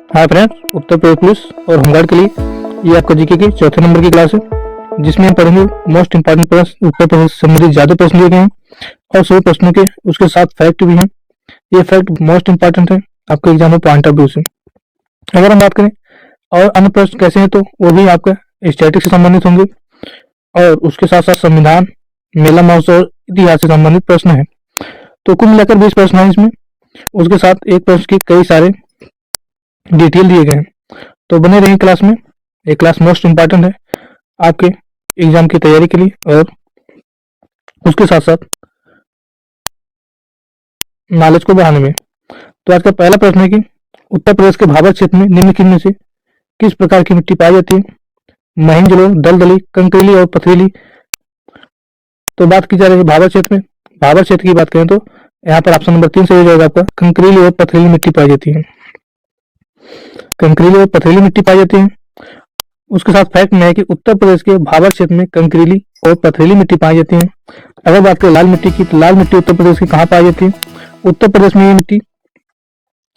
Hi friends, Uttar Pradesh police और home guard के लिए ये आपका जीके की चौथे नंबर की क्लास है, जिसमें हम पढ़ेंगे मोस्ट इंपॉर्टेंट प्रश्न। उत्तर प्रदेश से संबंधित ज्यादा प्रश्न दिए गए हैं और सभी प्रश्नों के उसके साथ फैक्ट भी हैं। ये फैक्ट मोस्ट इंपॉर्टेंट है आपके एग्जाम में पॉइंट ऑफ व्यू से। अगर हम बात करें और अन्य प्रश्न कैसे हैं, तो वो भी आपका स्टैटिक से संबंधित होंगे और उसके साथ साथ संविधान, मेला महोत्सव और इतिहास से संबंधित प्रश्न है। तो कुल मिलाकर 20 प्रश्न है इसमें। उसके साथ एक प्रश्न की कई सारे डिटेल दिए गए हैं। तो बने रहिए क्लास में। ये क्लास मोस्ट इंपॉर्टेंट है आपके एग्जाम की तैयारी के लिए और उसके साथ साथ नॉलेज को बढ़ाने में। तो आज का पहला प्रश्न है कि उत्तर प्रदेश के भाबर क्षेत्र में निम्नलिखित में से किस प्रकार की मिट्टी पाई जाती है? महीन जलोढ़, दलदली, कंकरीली और पथरीली। तो बात की जा रही है भाबर क्षेत्र में। भाबर क्षेत्र की बात करें तो यहाँ पर ऑप्शन नंबर 3 सही हो जाएगा आपका। कंकरीली और पथरीली मिट्टी पाई जाती है। कंकरीली और पथरीली मिट्टी पाई जाती है। उसके साथ फैक्ट में है कि उत्तर प्रदेश के भाबर क्षेत्र में कंकरीली और पथरीली मिट्टी पाई जाती है। अगर बात करें लाल मिट्टी की, तो लाल मिट्टी उत्तर प्रदेश की कहाँ पाई जाती है? उत्तर प्रदेश में ये मिट्टी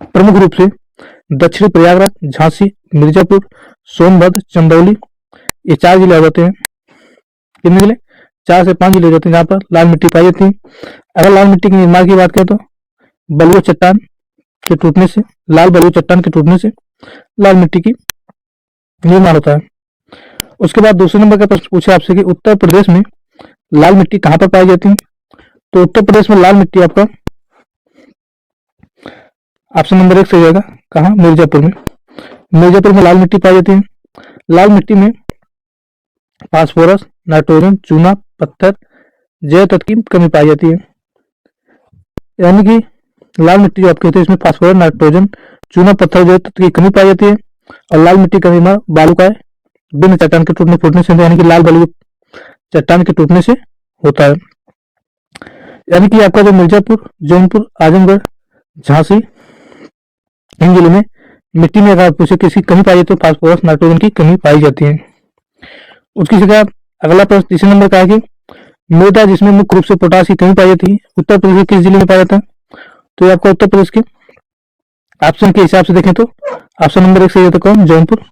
प्रमुख रूप से दक्षिणी प्रयागराज, झांसी, मिर्जापुर, सोनभद्र, चंदौली, ये 4 जिले आ जाते हैं। कितने जिले? 4 से 5 जिले हो जाते हैं जहाँ पर लाल मिट्टी पाई जाती है। अगर लाल मिट्टी के निर्माण की बात करें तो बलुआ चट्टान के टूटने से, लाल बलुआ चट्टान के टूटने से लाल मिट्टी की निर्माण होता है। उसके बाद दूसरे नंबर का प्रश्न पूछा आपसे कि उत्तर प्रदेश में लाल मिट्टी कहाँ पर पाई जाती है? तो उत्तर प्रदेश में लाल मिट्टी आपका ऑप्शन नंबर 1 सही जाएगा। कहाँ? मिर्जापुर में। मिर्जापुर में लाल मिट्टी पाई जाती है। लाल मिट्टी में फास्फोरस, नाइट्रोजन, चूना, पत्थर, जैव तत्व की कमी पाई जाती है। यानी कि लाल मिट्टी जो आप कहते हैं इसमें फास्फोरस, नाइट्रोजन, चूना, पत्थर, जैव तत्व की कमी पाई जाती है। और लाल मिट्टी का निर्माण बालुकाय बिना चट्टान के टूटने फूटने से, यानी कि लाल बलुआ चट्टान के टूटने से होता है। यानी कि आपका जो मिर्जापुर, जौनपुर, आजमगढ़, झांसी, इन जिलों में मिट्टी में अगर पूछे किसी कमी पाई जाती है तो फास्फोरस, नाइट्रोजन की कमी पाई जाती है। उसकी जगह अगला प्रश्न तीसरे नंबर का है कि मृदा जिसमें मुख्य रूप से पोटास की कमी पाई जाती है उत्तर प्रदेश के किस जिले में पाया जाता है? तो ये आपका उत्तर प्रदेश के ऑप्शन के हिसाब से देखें तो ऑप्शन नंबर 1 सही होता है। कौन? जौनपुर।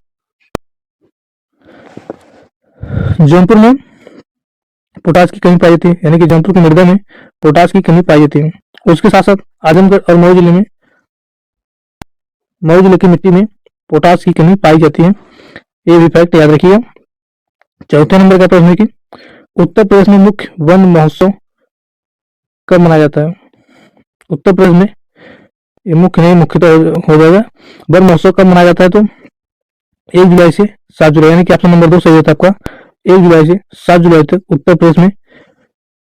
जौनपुर में पोटास की कमी पाई जाती है, यानी कि जौनपुर की मृदा में पोटास की कमी पाई जाती है। उसके साथ साथ आजमगढ़ और मऊ जिले में, मऊ जिले की मिट्टी में पोटास की कमी पाई जाती है। ये भी फैक्ट याद रखिए। चौथे नंबर का प्रश्न है कि उत्तर प्रदेश में मुख्य वन महोत्सव कब मनाया जाता है? उत्तर प्रदेश में ये मुख्य नहीं, मुख्य तो हो जाएगा। वन महोत्सव कब मनाया जाता है? तो 1 जुलाई से 7 जुलाई, यानी कि ऑप्शन नंबर 2 सही होता है आपका। 1 जुलाई से 7 जुलाई तक उत्तर प्रदेश में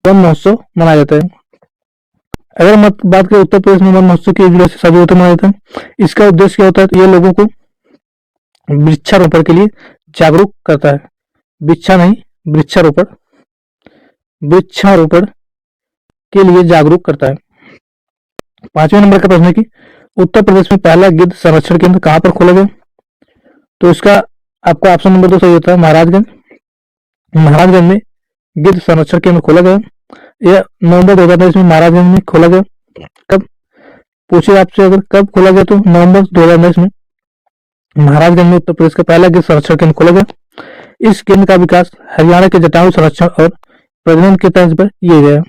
वन महोत्सव मनाया जाता है। अगर हम बात करें उत्तर प्रदेश में वन महोत्सव की 1 जुलाई से 7 जुलाई तक मनाया जाता है, इसका उद्देश्य क्या होता है? तो ये लोगों को वृक्षारोपण के लिए जागरूक करता है। वृक्षा नहीं, वृक्षारोपण, वृक्षारोपण के लिए जागरूक करता है। 5वें नंबर का प्रश्न है कि उत्तर प्रदेश में पहला गिद्ध संरक्षण केंद्र कहाँ पर खोला गया? तो इसका आपका ऑप्शन नंबर 2 सही होता है। महाराजगंज। महाराजगंज में गिद्ध संरक्षण केंद्र खोला गया। यह नवंबर 2023 में महाराजगंज में खोला गया। कब पूछे आपसे, अगर कब खोला गया तो नवंबर 2019 में महाराजगंज में उत्तर प्रदेश का पहला गिद्ध संरक्षण केंद्र खोला गया। इस केंद्र का विकास हरियाणा के जटायु संरक्षण और प्रजनन के तर्ज पर किया गया।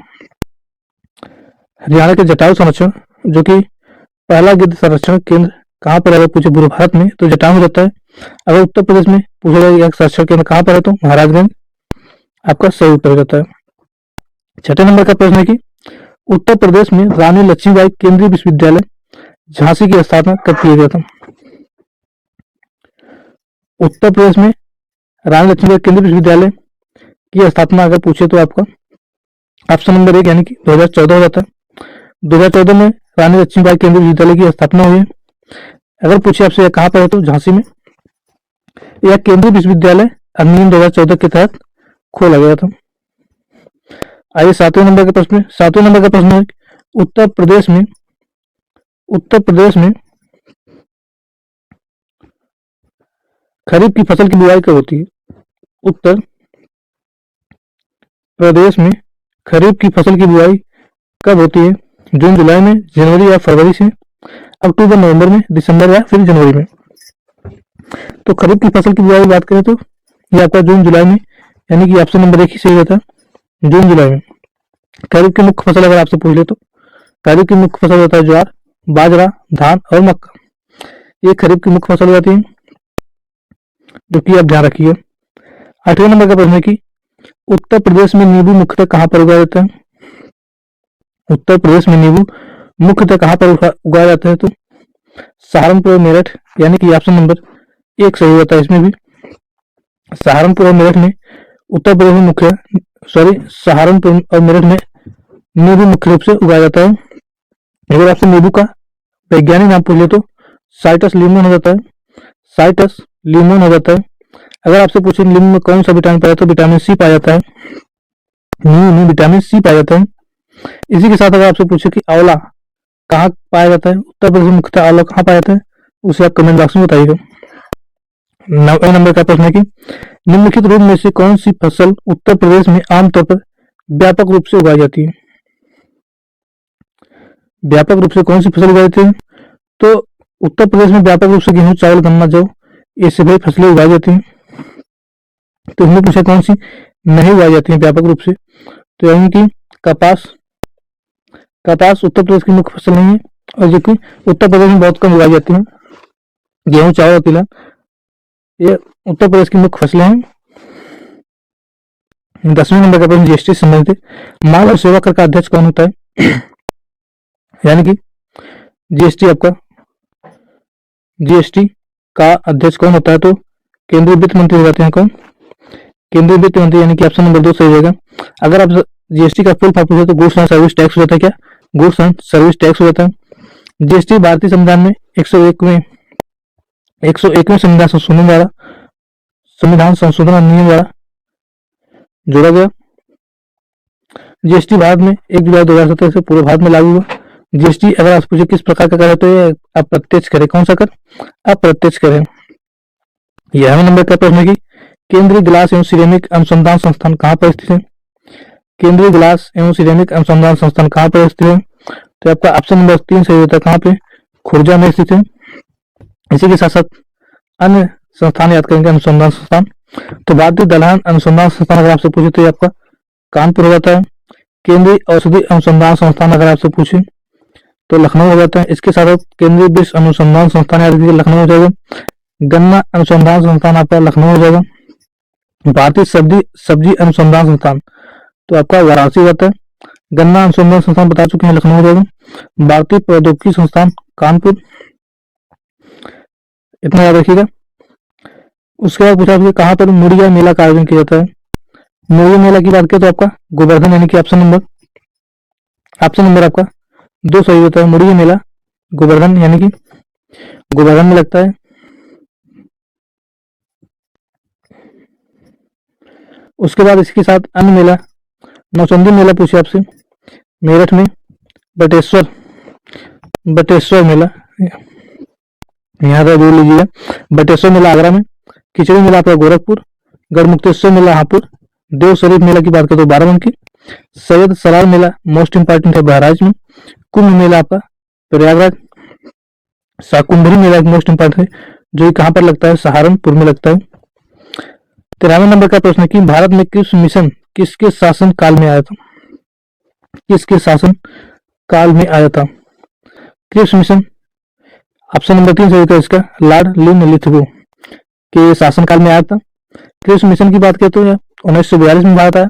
हरियाणा के जटायु संरक्षण, जो कि पहला गिद्ध संरक्षण केंद्र कहाँ पर है पूछे पूर्व भारत में, तो जटायु जाता है। अगर उत्तर प्रदेश में पूछा जाए संरक्षण केंद्र कहाँ पर है तो महाराजगंज आपका सही उत्तर जाता है। 6ठे नंबर का प्रश्न है कि उत्तर प्रदेश में रानी लक्ष्मीबाई केंद्रीय विश्वविद्यालय झांसी की स्थापना कब किया गया था? उत्तर प्रदेश में रानी लक्ष्मीबाई केंद्रीय विश्वविद्यालय की स्थापना अगर पूछे तो आपका ऑप्शन नंबर 1 यानी कि 2014 हो जाता है। 2014 में रानी लक्ष्मीबाई केंद्रीय विश्वविद्यालय की स्थापना हुई है। अगर पूछे आपसे कहाँ पर है तो झांसी में। यह केंद्रीय विश्वविद्यालय अधिनियम 2014 के तहत खोला गया था। आइए 7वें नंबर का प्रश्न। 7वें नंबर का प्रश्न है उत्तर प्रदेश में खरीफ की फसल की बुआई कब होती है? उत्तर प्रदेश में खरीफ की फसल की बुआई कब होती है? जून जुलाई में, जनवरी या फरवरी से, अक्टूबर नवंबर में, दिसंबर या फिर जनवरी में। तो खरीफ की फसल की बुआई की बात करें तो ये आपका जून जुलाई में, यानी कि ऑप्शन नंबर 1 ही सही रहता है, जून जुलाई में। खरीफ की मुख्य फसल अगर आपसे पूछ ले तो खरीफ की मुख्य फसल होता है ज्वार, बाजरा, धान और मक्का। ये खरीफ की मुख्य फसल हो जाती है, जो कि आप ध्यान रखिए। 8वें नंबर का प्रश्न है कि उत्तर प्रदेश में नींबू मुख्यतः कहाँ पर उगाया जाता है? उत्तर प्रदेश में नींबू मुख्यतः कहाँ पर उगाया जाता है? तो सहारनपुर और मेरठ, यानी कि ऑप्शन नंबर 1 सही होता है इसमें भी। सहारनपुर और मेरठ में उत्तर प्रदेश में सहारनपुर और मेरठ में नींबू मुख्य रूप से उगाया जाता है। अगर आपसे नींबू का वैज्ञानिक नाम पूछ ले तो साइटस लिमोन हो जाता है, साइटस लिमोन हो जाता है। अगर आपसे पूछे नींबू में कौन सा विटामिन पाया तो विटामिन सी पाया जाता है, नींबू में विटामिन सी पाया जाता है। इसी के साथ अगर आपसे पूछे कि आंवला कहाँ पाया जाता है, उत्तर प्रदेश में मुख्यतः आंवला कहाँ पाया जाता है, उसे आप कमेंट बॉक्स में बताइएगा। 9वें नंबर का प्रश्न है कि निम्नलिखित रूप में से कौन सी फसल उत्तर प्रदेश में आमतौर पर व्यापक रूप से उगाई जाती है? व्यापक रूप से कौन सी फसल उगाई जाती है? तो उत्तर प्रदेश में व्यापक रूप से गेहूं, चावल, गन्ना, जौ, ये सभी फसलें उगाई जाती हैं। तो हमने पूछा कौन सी नहीं उगाई जाती है व्यापक रूप से, तो यानी कि कपास। कपास उत्तर प्रदेश की मुख्य फसल नहीं है, और जो कि उत्तर प्रदेश में बहुत कम उगाई जाती है। गेहूं, चावल और तिलहन ये उत्तर प्रदेश की मुख्य फसलें हैं। 10वें नंबर का प्रश्न जीएसटी संबंधित, माल और सेवा कर का अध्यक्ष कौन होता है? यानी कि जीएसटी का अध्यक्ष कौन होता है? तो केंद्रीय वित्त मंत्री हो जाते हैं। कौन? केंद्रीय वित्त मंत्री, यानी कि ऑप्शन नंबर 2 सही रहेगा। अगर आप जीएसटी का फुल फॉर्म पूछे तो गुड्स एंड सर्विस टैक्स हो जाता है। क्या? गुड्स एंड सर्विस टैक्स हो जाता है। जीएसटी भारतीय संविधान में 101वें संविधान संशोधन अधिनियम द्वारा जोड़ा गया। जीएसटी भारत में 1 जुलाई 2017 से पूरे भारत में लागू हुआ। जीएसटी अगर आप पूछे किस प्रकार का कर है तो ये अप्रत्यक्ष कर है। कौन सा कर? अप्रत्यक्ष कर है। 11वें नंबर का प्रश्न है कि केंद्रीय ग्लास एवं सिरेमिक अनुसंधान संस्थान कहाँ पर स्थित है? केंद्रीय ग्लास एवं सिरेमिक अनुसंधान संस्थान कहाँ पर स्थित है? तो आपका ऑप्शन नंबर 3 सही होता है। कहाँ पे? खुर्जा में स्थित है। इसी के साथ साथ अन्य संस्थान याद करेंगे अनुसंधान संस्थान। तो भारतीय दलहन अनुसंधान संस्थान अगर आपसे पूछे तो ये आपका कानपुर हो जाता है। केंद्रीय औषधि अनुसंधान संस्थान अगर आपसे पूछे तो लखनऊ हो जाता है। इसके साथ केंद्रीय विष अनुसंधान संस्थान याद कीजिए, लखनऊ हो जाएगा। गन्ना अनुसंधान संस्थान आपका लखनऊ हो जाएगा। भारतीय सब्जी अनुसंधान संस्थान तो आपका वाराणसी होता है। गन्ना अनुसंधान संस्थान बता चुके हैं, लखनऊ हो जाएगा। भारतीय प्रौद्योगिकी संस्थान कानपुर, इतना याद रखिएगा। उसके बाद पूछा कहाँ पर मुड़िया मेला का आयोजन किया जाता है? मुड़िया मेला की बात करें तो आपका गोवर्धन, यानी कि ऑप्शन नंबर आपका 2 सही होता है। मुड़िया मेला गोवर्धन, यानी कि गोवर्धन में लगता है। उसके बाद इसके साथ अन्य मेला, नौचंदी मेला पूछे आपसे मेरठ में, बटेश्वर मेला यहाँ पर जोड़ लीजिएगा। बटेश्वर मेला आगरा में, खिचड़ी मेला आपका गोरखपुर, गढ़मुक्तेश्वर मेला हापुड़, देव शरीफ मेला की बात करें तो बाराबंकी, सैयद सलाल मेला मोस्ट इंपॉर्टेंट है बहराइच में, कुंभ मेला आपका प्रयागराज, शाकुंभरी मेला एक मोस्ट इंपॉर्टेंट है जो कहाँ पर लगता है? सहारनपुर में लगता है। 13वें नंबर का प्रश्न है कि भारत में कृषि मिशन किसके शासन काल में आया था? किसके शासन काल में आया था कृषि मिशन? ऑप्शन नंबर 3 सही होता है इसका, लॉर्ड लिनलिथगो के शासन काल में आया था। कृषि मिशन की बात करें तो 1942 में भारत आया।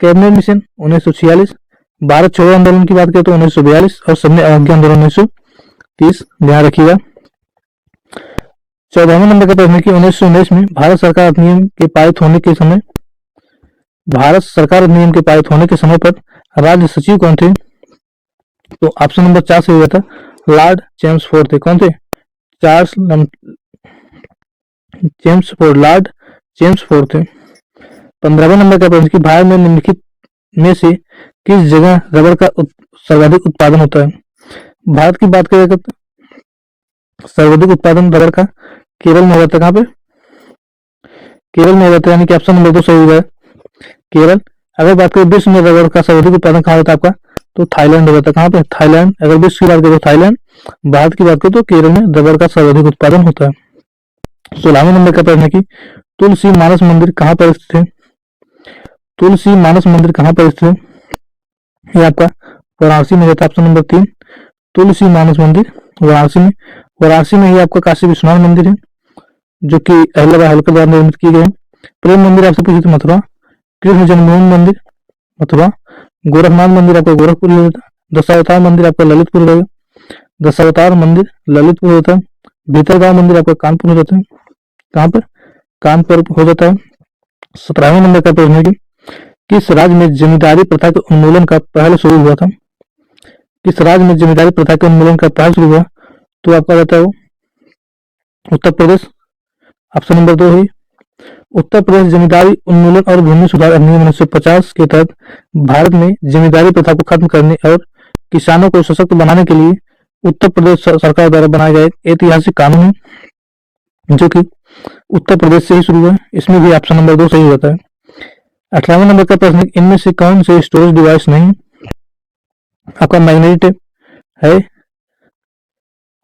कैबिनेट मिशन 1946, भारत छोड़ो आंदोलन की बात करें तो 1942 और सबने अवज्ञा आंदोलन 1930, ध्यान रखिएगा। 14वें नंबर का प्रश्न है कि 1919 में भारत सरकार अधिनियम के पारित होने के समय पर राज्य सचिव कौन थे? तो ऑप्शन नंबर 4 सही होता है, लॉर्ड चेम्सफोर्ड थे। कौन थे? लॉर्ड चेम्सफोर्ड थे। 15वें नंबर का प्रश्न कि भारत में निम्नलिखित में से किस जगह रबर का सर्वाधिक उत्पादन होता है? भारत की बात करें तो सर्वाधिक उत्पादन रबर का केरल में हो जाता है। कहाँ पे? केरल में हो जाता है, यानी कि ऑप्शन नंबर 2 सही होगा, केरल। अगर बात करें विश्व में रबर का सर्वाधिक उत्पादन कहाँ होता है आपका? तो थाईलैंड हो जाता है। कहाँ पे? थाईलैंड। अगर विश्व की बात करें तो थाईलैंड, भारत की बात करें तो केरल में रबर का सर्वाधिक उत्पादन होता है। 16वें नंबर का प्रश्न है कि तुलसी मानस मंदिर कहाँ पर स्थित है? तुलसी मानस मंदिर कहाँ पर स्थित है? ये आपका वाराणसी में रहता है। ऑप्शन नंबर 3 तुलसी मानस मंदिर वाराणसी में। वाराणसी में ही आपका काशी विश्वनाथ मंदिर है, जो कि अहिल्याबाई होलकर द्वारा निर्मित किए गए हैं। प्रेम मंदिर आपसे पूछे तो मथुरा। कृष्ण जन्मभूमि मंदिर मथुरा। गोरखनाथ मंदिर आपका गोरखपुर होता है। दशावतार मंदिर आपका ललितपुर रहेगा। दशावतार मंदिर ललितपुर होता है। भीतरगांव मंदिर आपका कानपुर हो जाता है। कहाँ पर? कानपुर हो जाता है। 17वें नंबर का प्रश्न है कि किस राज्य में जमींदारी प्रथा के उन्मूलन का पहल शुरू हुआ था? किस राज्य में जमींदारी प्रथा के उन्मूलन का पहल शुरू हुआ? तो आपका रहता है वो उत्तर प्रदेश। ऑप्शन नंबर 2 है। उत्तर प्रदेश जमींदारी उन्मूलन और भूमि सुधार अधिनियम 1950 के तहत भारत में जमींदारी प्रथा को खत्म करने और किसानों को सशक्त बनाने के लिए उत्तर प्रदेश सरकार द्वारा बनाया गया एक ऐतिहासिक कानून है, जो कि उत्तर प्रदेश से ही शुरू हुआ है। इसमें भी ऑप्शन नंबर 2 सही होता है। 18वें नंबर का प्रश्न, इनमें से कौन से स्टोरेज डिवाइस नहीं? आपका मैग्नेटिक टेप है,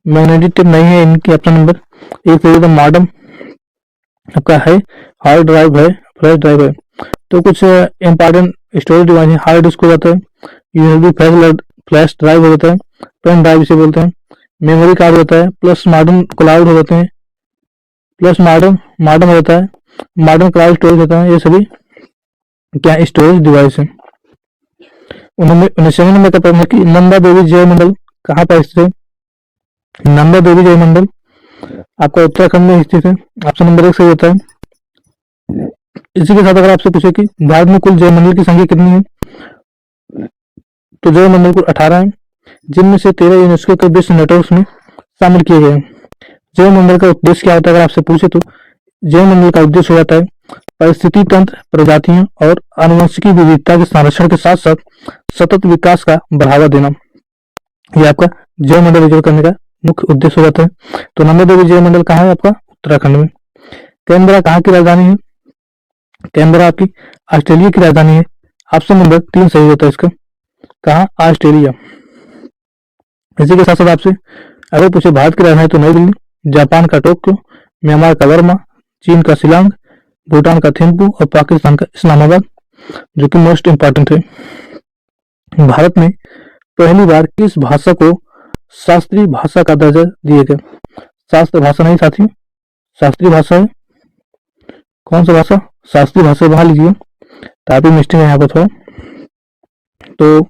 मैग्नेटिक टेप नहीं है इनकी। ऑप्शन नंबर 1 सही होता है। मॉडेम आपका है, हार्ड ड्राइव है, फ्लैश ड्राइव है। तो कुछ इंपॉर्टेंट स्टोरेज डिवाइस है। हार्ड डिस्क हो जाता है, यूएसबी फ्लैश ड्राइव हो जाता है, पेन ड्राइव इसे बोलते हैं, मेमोरी कार्ड होता है, प्लस मॉडर्न क्लाउड हो जाते हैं, प्लस मॉडर्न होता है, मॉडर्न क्लाउड स्टोरेज होता है। ये सभी क्या स्टोरेज डिवाइस है। 19वें नंबर का प्रश्न है कि नंदा देवी जय मंडल कहाँ पर स्थित है? नंदा देवी जय मंडल आपका उत्तराखंड में स्थित है। ऑप्शन नंबर 1 सही होता है। इसी के साथ अगर आपसे पूछे कि भारत में कुल जय मंडल की संख्या कितनी है, तो जय मंडल कुल 18 है, जिनमें से 13 यूनेस्को के विश्व नेटवर्क में शामिल किए गए हैं। जैव मंडल का उद्देश्य क्या होता है अगर आपसे पूछे तो जैव मंडल का उद्देश्य हो जाता है परिस्थिति तंत्र, प्रजातियों और आनुवंशिकी विविधता के संरक्षण के साथ साथ सतत विकास का बढ़ावा देना। यह आपका जैव मंडल विजय करने का मुख्य उद्देश्य हो जाता है। तो नंदा देवी जैव मंडल कहाँ है? आपका उत्तराखंड में। कैनबरा कहाँ की राजधानी है? कैनबरा आपकी ऑस्ट्रेलिया की राजधानी है। ऑप्शन नंबर 3 सही होता है इसका। कहाँ? ऑस्ट्रेलिया। इसी के साथ साथ आपसे अगर पूछे भारत की राजधानी तो नई दिल्ली, जापान का टोक्यो, म्यांमार का बर्मा, चीन का शिलांग, भूटान का थिम्पू और पाकिस्तान का इस्लामाबाद, जो कि मोस्ट इंपॉर्टेंट है। भारत में पहली बार किस भाषा को शास्त्रीय भाषा का दर्जा दिया गया? शास्त्र भाषा नहीं साथियों, शास्त्रीय भाषा है। कौन सा भाषा? शास्त्रीय भाषा बना लीजिए, टाइपिंग मिस्टेक है यहाँ पर थोड़ा। तो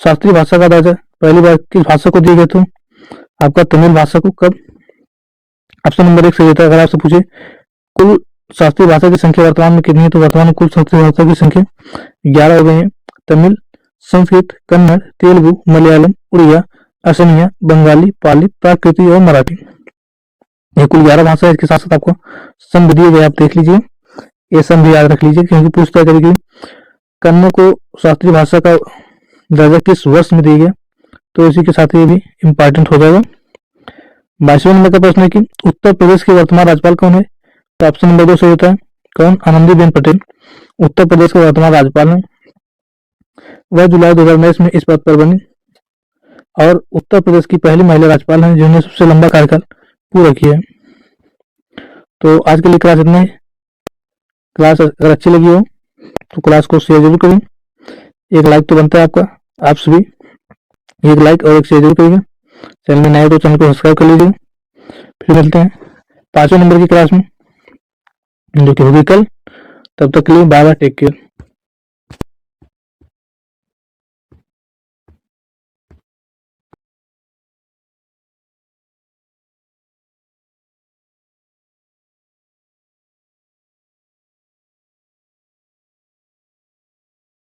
शास्त्रीय भाषा का दर्जा पहली बार किस भाषा को दिया गया? तो आपका तमिल भाषा को कब? ऑप्शन नंबर 1 सही होता है। अगर आपसे पूछे कुल शास्त्रीय भाषा की संख्या वर्तमान में कितनी है, तो वर्तमान में कुल शास्त्रीय भाषा की संख्या 11 हो गई है। तमिल, संस्कृत, कन्नड़, तेलुगु, मलयालम, उड़िया, असमिया, बंगाली, पाली, प्राकृत और मराठी। ये कुल 11 भाषा है। इसके साथ साथ आपको संघ दिए गए, आप देख लीजिए, ये संघ भी याद रख लीजिए, क्योंकि पूछता है कभी कन्नड़ को शास्त्रीय भाषा का दर्जा किस वर्ष में दिया गया, तो इसी के साथ ये भी इम्पोर्टेंट हो जाएगा। 22वें नंबर का प्रश्न है कि उत्तर प्रदेश के वर्तमान राज्यपाल कौन है? तो ऑप्शन नंबर 2 सही होता है। कौन? आनंदीबेन पटेल उत्तर प्रदेश के वर्तमान राज्यपाल है। वह जुलाई 2019 में इस पद पर बनी और उत्तर प्रदेश की पहली महिला राज्यपाल है जिन्होंने सबसे लंबा कार्यकाल पूरा किया है। तो आज के लिए क्लास इतना ही। क्लास अगर अच्छी लगी हो तो क्लास को शेयर जरूर करें। एक लाइक तो बनता है आपका, आप सभी एक लाइक और एक शेयर जरूर करिएगा। चैनल में नए हो तो चैनल को सब्सक्राइब कर लीजिए। फिर मिलते हैं 5वें नंबर की क्लास में, जो कि होगी कल। तब तक के लिए बाय बाय, टेक केयर।